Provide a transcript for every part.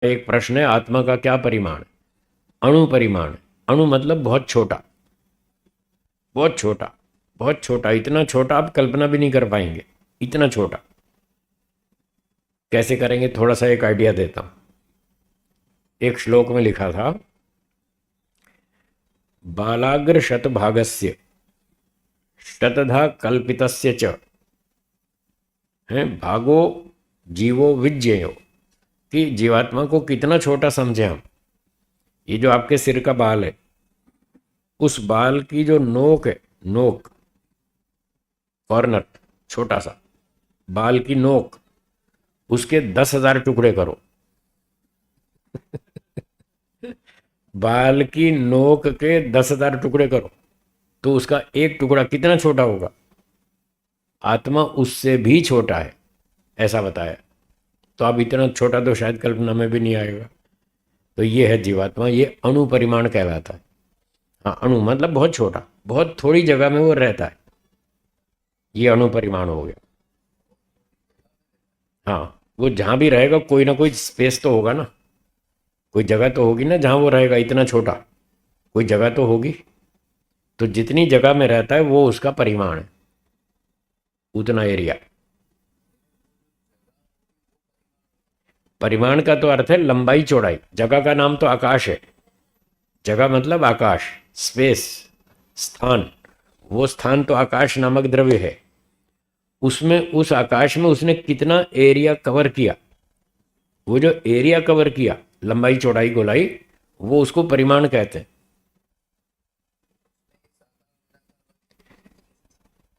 एक प्रश्न है, आत्मा का क्या परिमाण? अणु परिमाण। अणु मतलब बहुत छोटा, बहुत छोटा, बहुत छोटा, इतना छोटा आप कल्पना भी नहीं कर पाएंगे, इतना छोटा। कैसे करेंगे, थोड़ा सा एक आइडिया देता हूं। एक श्लोक में लिखा था, बालाग्र शतभागस्य शतधा कल्पितस्य च है भागो जीवो विज्ञेयो, कि जीवात्मा को कितना छोटा समझे हम। ये जो आपके सिर का बाल है, उस बाल की जो नोक है, नोक, कॉर्नर, छोटा सा बाल की नोक, उसके 10,000 टुकड़े करो। बाल की नोक के 10,000 टुकड़े करो, तो उसका एक टुकड़ा कितना छोटा होगा? आत्मा उससे भी छोटा है, ऐसा बताया। तो अब इतना छोटा तो शायद कल्पना में भी नहीं आएगा। तो ये है जीवात्मा, ये अणु परिमाण कहलाता है। हाँ, अणु मतलब बहुत छोटा, बहुत थोड़ी जगह में वो रहता है, ये अणु परिमाण हो गया। हाँ, वो जहां भी रहेगा कोई ना कोई स्पेस तो होगा ना, कोई जगह तो होगी ना जहां वो रहेगा, इतना छोटा कोई जगह तो होगी। तो जितनी जगह में रहता है वो उसका परिमाण है, उतना एरिया। परिमाण का तो अर्थ है लंबाई चौड़ाई। जगह का नाम तो आकाश है। जगह मतलब आकाश, स्पेस, स्थान। वो स्थान तो आकाश नामक द्रव्य है। उसमें, उस आकाश में उसने कितना एरिया कवर किया, वो जो एरिया कवर किया, लंबाई चौड़ाई गोलाई, वो उसको परिमाण कहते हैं।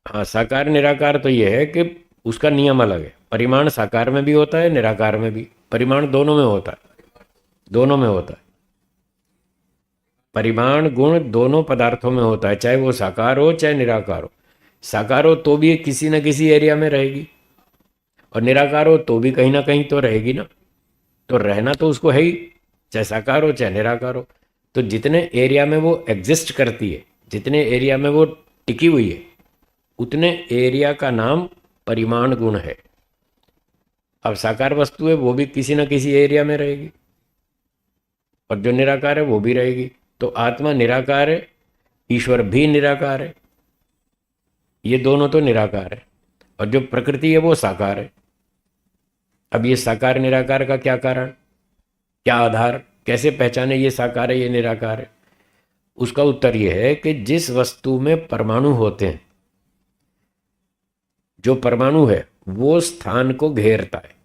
हाँ, साकार निराकार तो ये है कि उसका नियम अलग है। परिमाण साकार में भी होता है, निराकार में भी। परिमाण दोनों में होता है, दोनों में होता है। परिमाण गुण दोनों पदार्थों में होता है, चाहे वो साकार हो चाहे निराकार हो। साकार हो तो भी किसी न किसी एरिया में रहेगी, और निराकार हो तो भी कहीं ना कहीं तो रहेगी ना। तो रहना तो उसको है ही, चाहे साकार हो चाहे निराकार हो। तो जितने एरिया में वो एग्जिस्ट करती है, जितने एरिया में वो टिकी हुई है, उतने एरिया का नाम परिमाण गुण है। अब साकार वस्तु है, वो भी किसी न किसी एरिया में रहेगी, और जो निराकार है वो भी रहेगी। तो आत्मा निराकार है, ईश्वर भी निराकार है, ये दोनों तो निराकार है। और जो प्रकृति है वो साकार है। अब ये साकार निराकार का क्या कारण, क्या आधार, कैसे पहचाने ये साकार है ये निराकार है? उसका उत्तर यह है कि जिस वस्तु में परमाणु होते हैं, जो परमाणु है वो स्थान को घेरता है।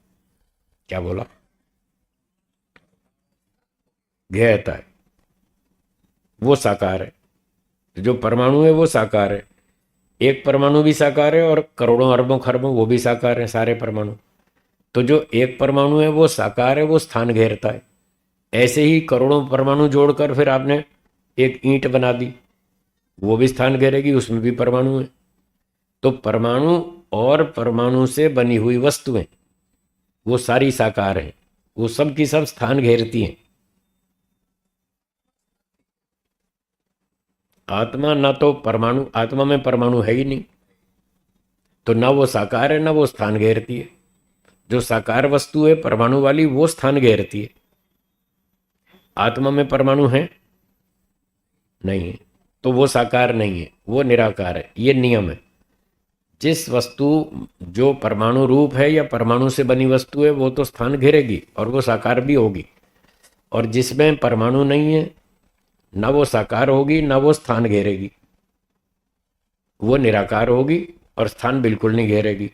क्या बोला? घेरता है, वो साकार है। तो जो परमाणु है वो साकार है। एक परमाणु भी साकार है, और करोड़ों अरबों खरबों वो भी साकार है, सारे परमाणु। तो जो एक परमाणु है वो साकार है, वो स्थान घेरता है। ऐसे ही करोड़ों परमाणु जोड़कर फिर आपने एक ईंट बना दी, वो भी स्थान घेरेगी, उसमें भी परमाणु है। तो परमाणु और परमाणु से बनी हुई वस्तुएं वो सारी साकार हैं, वो सब की सब स्थान घेरती हैं। आत्मा ना तो परमाणु, आत्मा में परमाणु है ही नहीं, तो ना वो साकार है ना वो स्थान घेरती है। जो साकार वस्तु है परमाणु वाली, वो स्थान घेरती है। आत्मा में परमाणु है नहीं है, तो वो साकार नहीं है, वो निराकार है। ये नियम है। जिस वस्तु, जो परमाणु रूप है या परमाणु से बनी वस्तु है, वो तो स्थान घेरेगी और वो साकार भी होगी। और जिसमें परमाणु नहीं है, ना वो साकार होगी ना वो स्थान घेरेगी, वो निराकार होगी और स्थान बिल्कुल नहीं घेरेगी।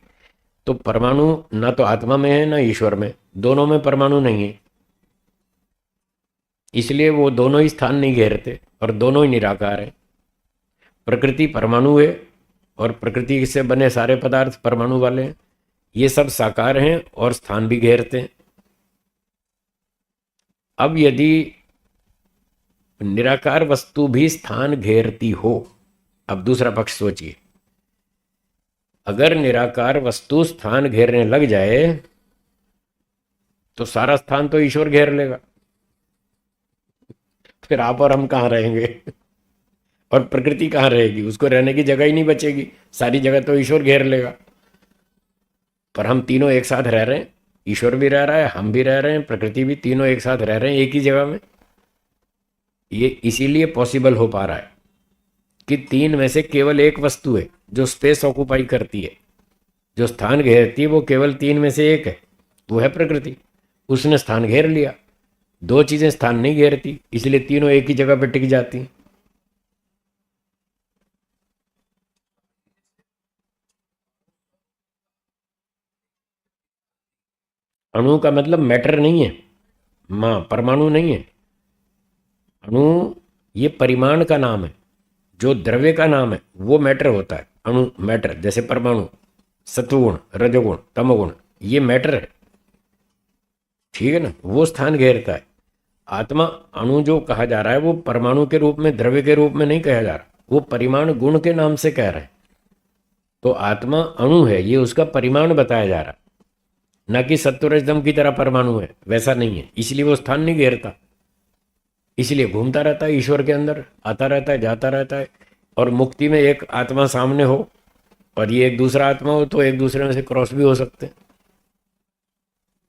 तो परमाणु ना तो आत्मा में है ना ईश्वर में, दोनों में परमाणु नहीं है, इसलिए वो दोनों ही स्थान नहीं घेरते और दोनों ही निराकार है। प्रकृति परमाणु है, और प्रकृति से बने सारे पदार्थ परमाणु वाले हैं, ये सब साकार हैं और स्थान भी घेरते हैं। अब यदि निराकार वस्तु भी स्थान घेरती हो, अब दूसरा पक्ष सोचिए। अगर निराकार वस्तु स्थान घेरने लग जाए, तो सारा स्थान तो ईश्वर घेर लेगा, फिर आप और हम कहाँ रहेंगे? और प्रकृति कहाँ रहेगी? उसको रहने की जगह ही नहीं बचेगी, सारी जगह तो ईश्वर घेर लेगा। पर हम तीनों एक साथ रह रहे हैं, ईश्वर भी रह रहा है, हम भी रह रहे हैं, प्रकृति भी, तीनों एक साथ रह रहे हैं एक ही जगह में। ये इसीलिए पॉसिबल हो पा रहा है कि तीन में से केवल एक वस्तु है जो स्पेस ऑक्युपाई करती है, जो स्थान घेरती है, वो केवल तीन में से एक है, वो है प्रकृति। उसने स्थान घेर लिया। दो चीजें स्थान नहीं घेरती, इसलिए तीनों एक ही जगह पर टिक जाती हैं। अणु का मतलब मैटर नहीं है, मां परमाणु नहीं है। अणु ये परिमाण का नाम है, जो द्रव्य का नाम है वो मैटर होता है। अणु मैटर, जैसे परमाणु, सत्वगुण, रजोगुण, तमोगुण, ये मैटर है, ठीक है ना, वो स्थान घेरता है। आत्मा अणु जो कहा जा रहा है वो परमाणु के रूप में, द्रव्य के रूप में नहीं कहा जा रहा, वो परिमाण गुण के नाम से कह रहे हैं। तो आत्मा अणु है, ये उसका परिमाण बताया जा रहा, ना कि सत्वरजतम की तरह परमाणु है, वैसा नहीं है। इसलिए वो स्थान नहीं घेरता, इसलिए घूमता रहता है ईश्वर के अंदर, आता रहता है, जाता रहता है। और मुक्ति में एक आत्मा सामने हो और ये एक दूसरा आत्मा हो तो एक दूसरे में से क्रॉस भी हो सकते हैं।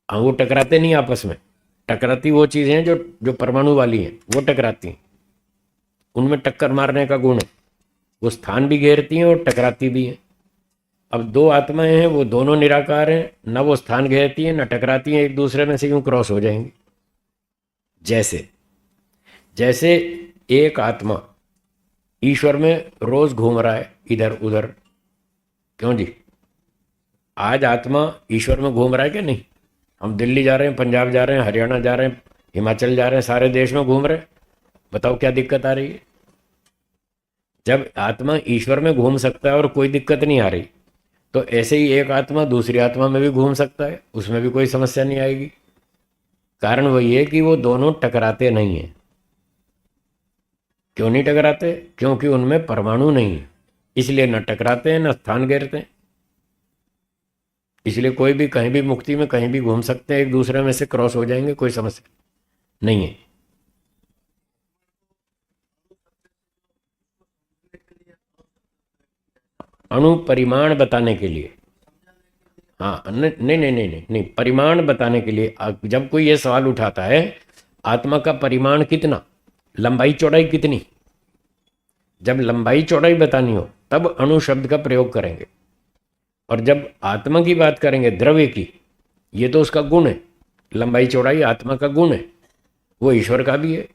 हाँ, वो टकराते नहीं आपस में। टकराती वो चीजें हैं जो जो परमाणु वाली हैं, वो टकराती हैं, उनमें टक्कर मारने का गुण है। वो स्थान भी घेरती हैं और टकराती भी हैं। अब दो आत्माएं हैं, वो दोनों निराकार हैं, न वो स्थान घेरती हैं न टकराती हैं, एक दूसरे में से यूं क्रॉस हो जाएंगी। जैसे जैसे एक आत्मा ईश्वर में रोज घूम रहा है इधर उधर, क्यों जी? आज आत्मा ईश्वर में घूम रहा है कि नहीं? हम दिल्ली जा रहे हैं, पंजाब जा रहे हैं, हरियाणा जा रहे हैं, हिमाचल जा रहे हैं, सारे देश में घूम रहे हैं। बताओ क्या दिक्कत आ रही है? जब आत्मा ईश्वर में घूम सकता है और कोई दिक्कत नहीं आ रही, तो ऐसे ही एक आत्मा दूसरी आत्मा में भी घूम सकता है, उसमें भी कोई समस्या नहीं आएगी। कारण वही है कि वो दोनों टकराते नहीं है। क्यों नहीं टकराते? क्योंकि उनमें परमाणु नहीं है, इसलिए न टकराते हैं न स्थान घेरते हैं। इसलिए कोई भी कहीं भी मुक्ति में कहीं भी घूम सकते हैं, एक दूसरे में से क्रॉस हो जाएंगे, कोई समस्या नहीं है। अणु परिमाण बताने के लिए, हाँ, नहीं नहीं नहीं नहीं नहीं नहीं, परिमाण बताने के लिए जब कोई ये सवाल उठाता है, आत्मा का परिमाण कितना, लंबाई चौड़ाई कितनी, जब लंबाई चौड़ाई बतानी हो तब अणु शब्द का प्रयोग करेंगे। और जब आत्मा की बात करेंगे, द्रव्य की, ये तो उसका गुण है। लंबाई चौड़ाई आत्मा का गुण है, वो ईश्वर का भी है।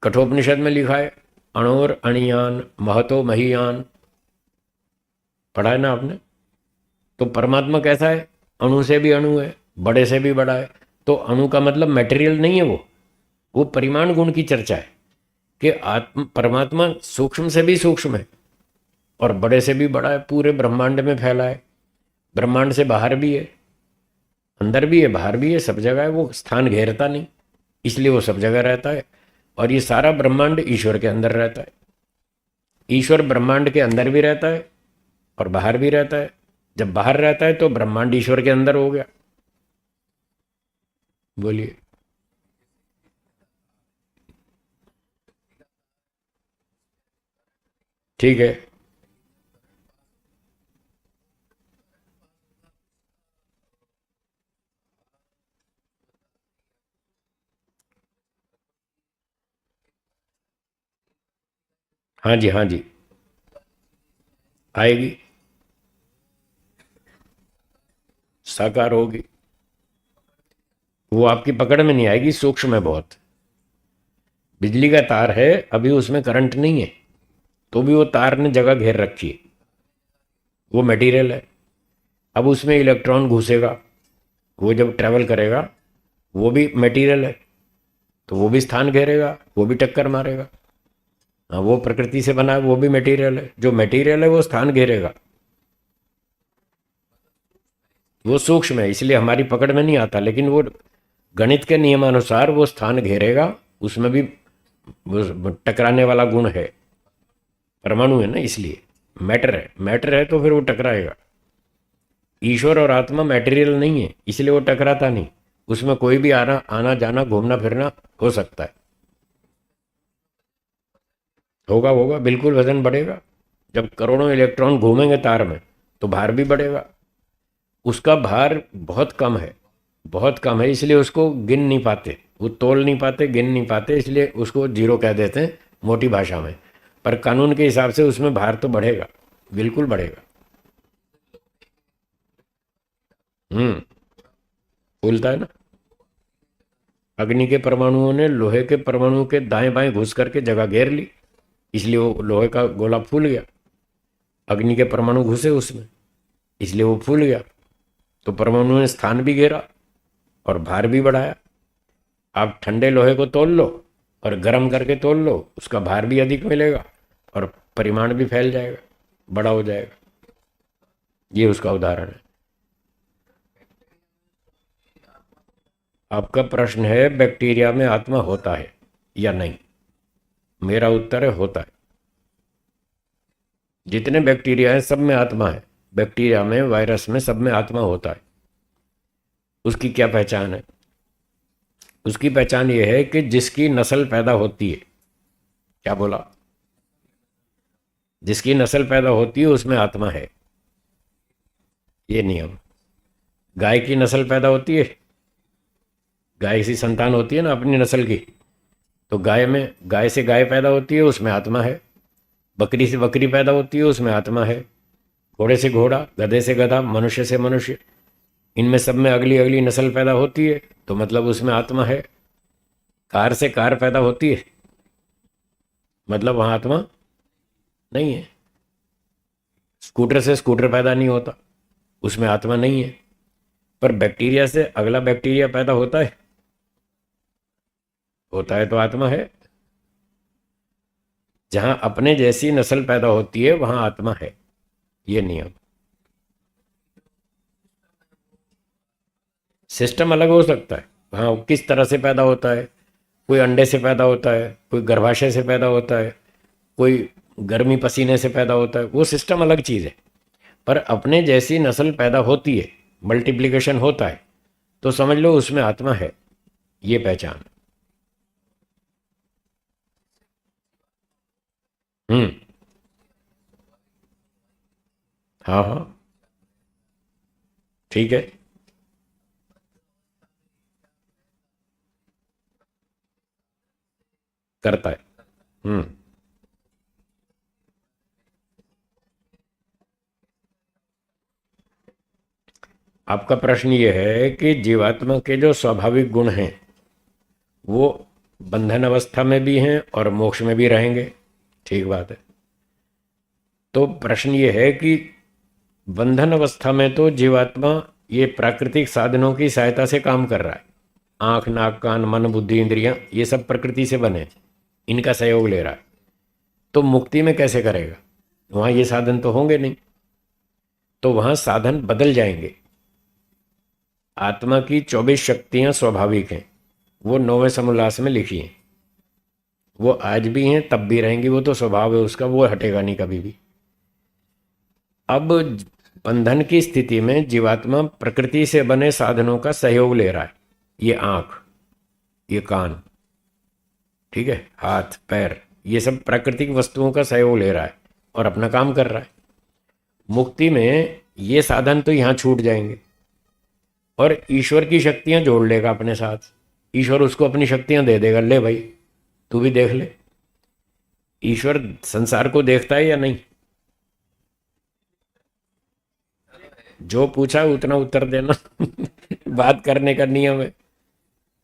कठोपनिषद में लिखा है, अणोर अणियान महतो महीयान, पढ़ा है ना आपने? तो परमात्मा कैसा है? अणु से भी अणु है, बड़े से भी बड़ा है। तो अणु का मतलब मटेरियल नहीं है, वो परिमाण गुण की चर्चा है कि आत्म परमात्मा सूक्ष्म से भी सूक्ष्म है और बड़े से भी बड़ा है, पूरे ब्रह्मांड में फैला है। ब्रह्मांड से बाहर भी है, अंदर भी है, बाहर भी है, सब जगह है। वो स्थान घेरता नहीं, इसलिए वो सब जगह रहता है। और ये सारा ब्रह्मांड ईश्वर के अंदर रहता है। ईश्वर ब्रह्मांड के अंदर भी रहता है और बाहर भी रहता है। जब बाहर रहता है तो ब्रह्मांड ईश्वर के अंदर हो गया। बोलिए। ठीक है। हाँ जी, हाँ जी, आएगी, साकार होगी। वो आपकी पकड़ में नहीं आएगी, सूक्ष्म है बहुत। बिजली का तार है, अभी उसमें करंट नहीं है, तो भी वो तार ने जगह घेर रखी है, वो मटेरियल है। अब उसमें इलेक्ट्रॉन घुसेगा, वो जब ट्रेवल करेगा, वो भी मटेरियल है, तो वो भी स्थान घेरेगा, वो भी टक्कर मारेगा। हाँ, वो प्रकृति से बना है, वो भी मटेरियल है। जो मटेरियल है वो स्थान घेरेगा, वो सूक्ष्म है, इसलिए हमारी पकड़ में नहीं आता। लेकिन वो गणित के नियमानुसार वो स्थान घेरेगा, उसमें भी वो टकराने वाला गुण है। परमाणु है ना, इसलिए मैटर है। मैटर है तो फिर वो टकराएगा। ईश्वर और आत्मा मटेरियल नहीं है, इसलिए वो टकराता नहीं। उसमें कोई भी आना आना जाना, घूमना फिरना हो सकता है। होगा होगा, बिल्कुल वजन बढ़ेगा। जब करोड़ों इलेक्ट्रॉन घूमेंगे तार में तो भार भी बढ़ेगा। उसका भार बहुत कम है, बहुत कम है, इसलिए उसको गिन नहीं पाते, वो तोल नहीं पाते, गिन नहीं पाते, इसलिए उसको जीरो कह देते हैं मोटी भाषा में। पर कानून के हिसाब से उसमें भार तो बढ़ेगा, बिल्कुल बढ़ेगा। हम्म। फूलता है ना। अग्नि के परमाणुओं ने लोहे के परमाणु के दाएं बाएं घुस करके जगह घेर ली, इसलिए वो लोहे का गोला फूल गया। अग्नि के परमाणु घुसे उसमें, इसलिए वो फूल गया। तो परमाणु ने स्थान भी घेरा और भार भी बढ़ाया। आप ठंडे लोहे को तोल लो और गर्म करके तोल लो, उसका भार भी अधिक मिलेगा और परिमाण भी फैल जाएगा, बड़ा हो जाएगा। ये उसका उदाहरण है। आपका प्रश्न है बैक्टीरिया में आत्मा होता है या नहीं। मेरा उत्तर है होता है। जितने बैक्टीरिया हैं सब में आत्मा है। बैक्टीरिया में, वायरस में, सब में आत्मा होता है। उसकी क्या पहचान है? उसकी पहचान ये है कि जिसकी नस्ल पैदा होती है, क्या बोला, जिसकी नस्ल पैदा होती है उसमें आत्मा है, ये नियम। गाय की नस्ल पैदा होती है, गाय की संतान होती है ना अपनी नस्ल की, तो गाय में, गाय से गाय पैदा होती है, उसमें आत्मा है। बकरी से बकरी पैदा होती है, उसमें आत्मा है। घोड़े से घोड़ा, गधे से गधा, मनुष्य से मनुष्य, इनमें सब में अगली अगली नस्ल पैदा होती है, तो मतलब उसमें आत्मा है। कार से कार पैदा होती है, मतलब वहाँ आत्मा नहीं है। स्कूटर से स्कूटर पैदा नहीं होता, उसमें आत्मा नहीं है। पर बैक्टीरिया से अगला बैक्टीरिया पैदा होता है, होता है तो आत्मा है। जहां अपने जैसी नस्ल पैदा होती है वहां आत्मा है, ये नियम। सिस्टम अलग हो सकता है, हाँ, किस तरह से पैदा होता है। कोई अंडे से पैदा होता है, कोई गर्भाशय से पैदा होता है, कोई गर्मी पसीने से पैदा होता है, वो सिस्टम अलग चीज़ है। पर अपने जैसी नस्ल पैदा होती है, मल्टीप्लिकेशन होता है, तो समझ लो उसमें आत्मा है, ये पहचान। हम्म। हाँ हाँ, ठीक है। करता है। हम्म। आपका प्रश्न ये है कि जीवात्मा के जो स्वाभाविक गुण हैं वो बंधन अवस्था में भी हैं और मोक्ष में भी रहेंगे। ठीक बात है। तो प्रश्न ये है कि बंधन अवस्था में तो जीवात्मा ये प्राकृतिक साधनों की सहायता से काम कर रहा है। आंख, नाक, कान, मन, बुद्धि, इंद्रियां, ये सब प्रकृति से बने, इनका सहयोग ले रहा है। तो मुक्ति में कैसे करेगा? वहां ये साधन तो होंगे नहीं, तो वहां साधन बदल जाएंगे। आत्मा की 24 शक्तियां स्वाभाविक हैं, वो 9वें समोल्लास में लिखी हैं। वो आज भी हैं, तब भी रहेंगी, वो तो स्वभाव है उसका, वो हटेगा नहीं कभी भी। अब बंधन की स्थिति में जीवात्मा प्रकृति से बने साधनों का सहयोग ले रहा है। ये आंख, ये कान, ठीक है, हाथ पैर, ये सब प्राकृतिक वस्तुओं का सहयोग ले रहा है और अपना काम कर रहा है। मुक्ति में ये साधन तो यहाँ छूट जाएंगे और ईश्वर की शक्तियां जोड़ लेगा अपने साथ। ईश्वर उसको अपनी शक्तियां दे देगा, ले भाई तू भी देख ले। ईश्वर संसार को देखता है या नहीं? जो पूछा उतना उत्तर देना बात करने का नियम है।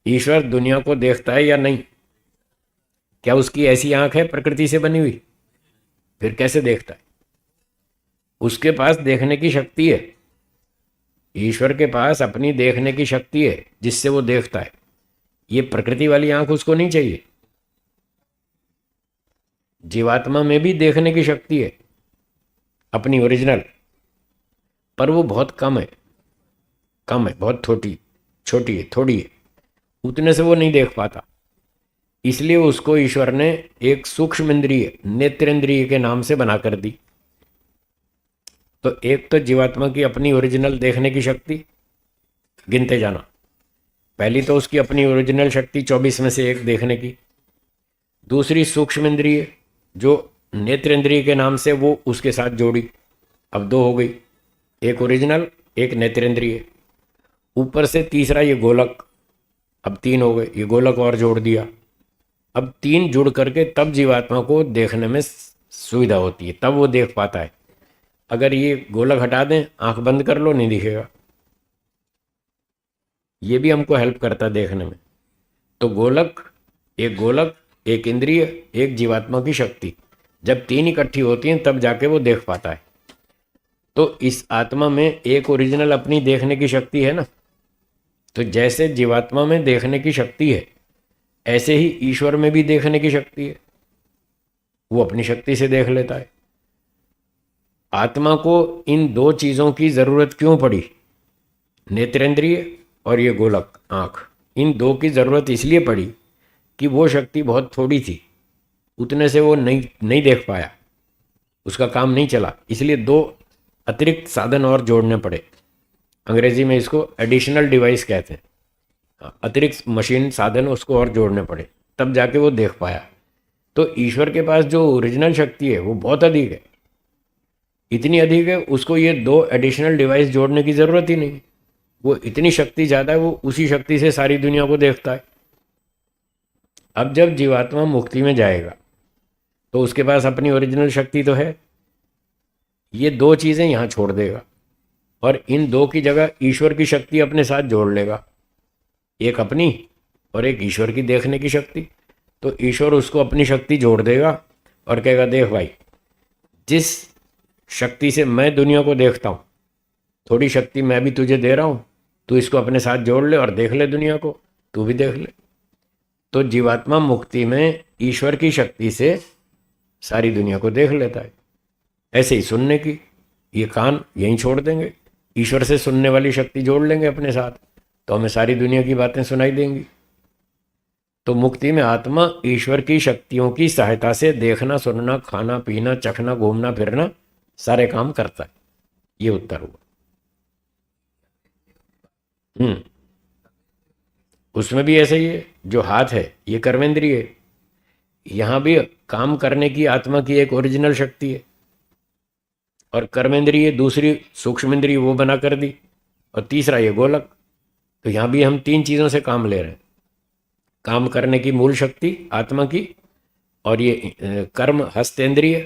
ईश्वर दुनिया को देखता है या नहीं? क्या उसकी ऐसी आंख है प्रकृति से बनी हुई? फिर कैसे देखता है? उसके पास देखने की शक्ति है। ईश्वर के पास अपनी देखने की शक्ति है जिससे वो देखता है। ये प्रकृति वाली आंख उसको नहीं चाहिए। जीवात्मा में भी देखने की शक्ति है अपनी ओरिजिनल, पर वो बहुत कम है, कम है, बहुत छोटी, छोटी है, थोड़ी है, उतने से वो नहीं देख पाता। इसलिए उसको ईश्वर ने एक सूक्ष्म इंद्रिय, नेत्रेंद्रिय के नाम से बनाकर दी। तो एक तो जीवात्मा की अपनी ओरिजिनल देखने की शक्ति, गिनते जाना। पहली तो उसकी अपनी ओरिजिनल शक्ति 24 में से एक देखने की। दूसरी सूक्ष्म इंद्रिय जो नेत्र इंद्रिय के नाम से वो उसके साथ जोड़ी, अब दो हो गई, एक ओरिजिनल, एक नेत्रेंद्रिय, ऊपर से तीसरा ये गोलक, अब 3 हो गए, ये गोलक और जोड़ दिया। अब 3 जुड़ करके तब जीवात्मा को देखने में सुविधा होती है, तब वो देख पाता है। अगर ये गोलक हटा दें, आंख बंद कर लो, नहीं दिखेगा। ये भी हमको हेल्प करता है देखने में। तो गोलक, एक इंद्रिय, एक जीवात्मा की शक्ति, जब 3 इकट्ठी होती हैं तब जाके वो देख पाता है। तो इस आत्मा में एक ओरिजिनल अपनी देखने की शक्ति है ना। तो जैसे जीवात्मा में देखने की शक्ति है, ऐसे ही ईश्वर में भी देखने की शक्ति है, वो अपनी शक्ति से देख लेता है। आत्मा को इन 2 चीज़ों की ज़रूरत क्यों पड़ी? नेत्रेंद्रिय और ये गोलक आँख, इन 2 की ज़रूरत इसलिए पड़ी कि वो शक्ति बहुत थोड़ी थी, उतने से वो नहीं देख पाया, उसका काम नहीं चला, इसलिए 2 अतिरिक्त साधन और जोड़ने पड़े। अंग्रेजी में इसको एडिशनल डिवाइस कहते हैं। अतिरिक्त मशीन साधन उसको और जोड़ने पड़े, तब जाके वो देख पाया। तो ईश्वर के पास जो ओरिजिनल शक्ति है वो बहुत अधिक है, इतनी अधिक है, उसको ये 2 एडिशनल डिवाइस जोड़ने की ज़रूरत ही नहीं। वो इतनी शक्ति ज़्यादा है, वो उसी शक्ति से सारी दुनिया को देखता है। अब जब जीवात्मा मुक्ति में जाएगा तो उसके पास अपनी ओरिजिनल शक्ति तो है, ये 2 चीज़ें यहाँ छोड़ देगा और इन 2 की जगह ईश्वर की शक्ति अपने साथ जोड़ लेगा, एक अपनी और एक ईश्वर की देखने की शक्ति। तो ईश्वर उसको अपनी शक्ति जोड़ देगा और कहेगा, देख भाई, जिस शक्ति से मैं दुनिया को देखता हूँ, थोड़ी शक्ति मैं भी तुझे दे रहा हूँ, तू इसको अपने साथ जोड़ ले और देख ले दुनिया को, तू भी देख ले। तो जीवात्मा मुक्ति में ईश्वर की शक्ति से सारी दुनिया को देख लेता है। ऐसे ही सुनने की, ये कान यहीं छोड़ देंगे, ईश्वर से सुनने वाली शक्ति जोड़ लेंगे अपने साथ, तो हमें सारी दुनिया की बातें सुनाई देंगी। तो मुक्ति में आत्मा ईश्वर की शक्तियों की सहायता से देखना, सुनना, खाना, पीना, चखना, घूमना फिरना, सारे काम करता है। ये उत्तर हुआ। उसमें भी ऐसे ही है, जो हाथ है ये कर्मेंद्रिय है, यहाँ भी काम करने की आत्मा की एक ओरिजिनल शक्ति है, और कर्मेंद्रिय दूसरी सूक्ष्मेंद्रिय वो बना कर दी, और तीसरा ये गोलक। तो यहाँ भी हम 3 चीज़ों से काम ले रहे हैं, काम करने की मूल शक्ति आत्मा की, और ये कर्म हस्तेंद्रिय,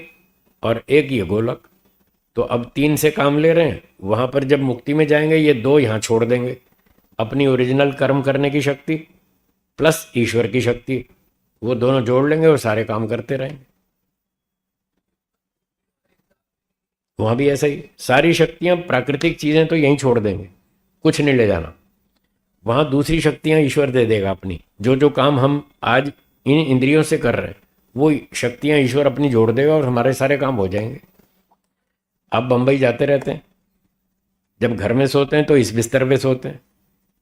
और एक ये गोलक। तो अब 3 से काम ले रहे हैं। वहाँ पर जब मुक्ति में जाएंगे ये 2 यहाँ छोड़ देंगे, अपनी ओरिजिनल कर्म करने की शक्ति प्लस ईश्वर की शक्ति, वो दोनों जोड़ लेंगे और सारे काम करते रहेंगे। वहाँ भी ऐसा ही, सारी शक्तियाँ, प्राकृतिक चीज़ें तो यहीं छोड़ देंगे, कुछ नहीं ले जाना। वहाँ दूसरी शक्तियाँ ईश्वर दे देगा अपनी, जो जो काम हम आज इन इंद्रियों से कर रहे हैं वो शक्तियाँ ईश्वर अपनी जोड़ देगा और हमारे सारे काम हो जाएंगे। आप बम्बई जाते रहते हैं, जब घर में सोते हैं तो इस बिस्तर पे सोते हैं,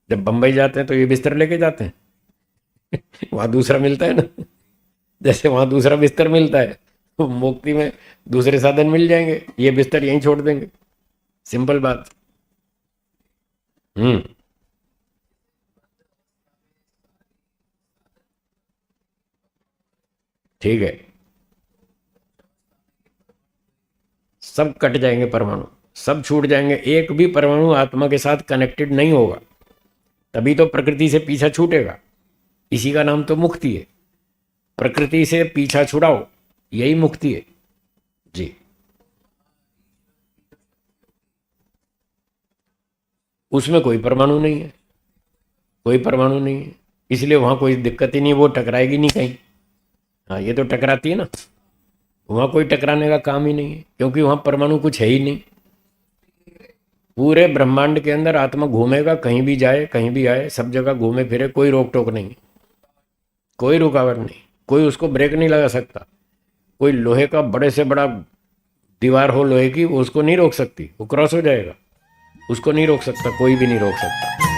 जब बम्बई जाते हैं तो ये बिस्तर लेके जाते हैं वहाँ दूसरा मिलता है ना, जैसे वहाँ दूसरा बिस्तर मिलता है, तो मुक्ति में दूसरे साधन मिल जाएंगे, ये बिस्तर यहीं छोड़ देंगे। सिंपल बात। ठीक है, सब कट जाएंगे, परमाणु सब छूट जाएंगे, एक भी परमाणु आत्मा के साथ कनेक्टेड नहीं होगा, तभी तो प्रकृति से पीछा छूटेगा। इसी का नाम तो मुक्ति है, प्रकृति से पीछा छुड़ाओ, यही मुक्ति है जी। उसमें कोई परमाणु नहीं है, कोई परमाणु नहीं है, इसलिए वहां कोई दिक्कत ही नहीं, वो टकराएगी नहीं कहीं। हाँ, ये तो टकराती है ना, वहां कोई टकराने का काम ही नहीं है, क्योंकि वहां परमाणु कुछ है ही नहीं। पूरे ब्रह्मांड के अंदर आत्मा घूमेगा, कहीं भी जाए कहीं भी आए, सब जगह घूमे फिरे, कोई रोक टोक नहीं, कोई रुकावट नहीं, कोई उसको ब्रेक नहीं लगा सकता। कोई लोहे का बड़े से बड़ा दीवार हो लोहे की, वो उसको नहीं रोक सकती, वो क्रॉस हो जाएगा, उसको नहीं रोक सकता, कोई भी नहीं रोक सकता।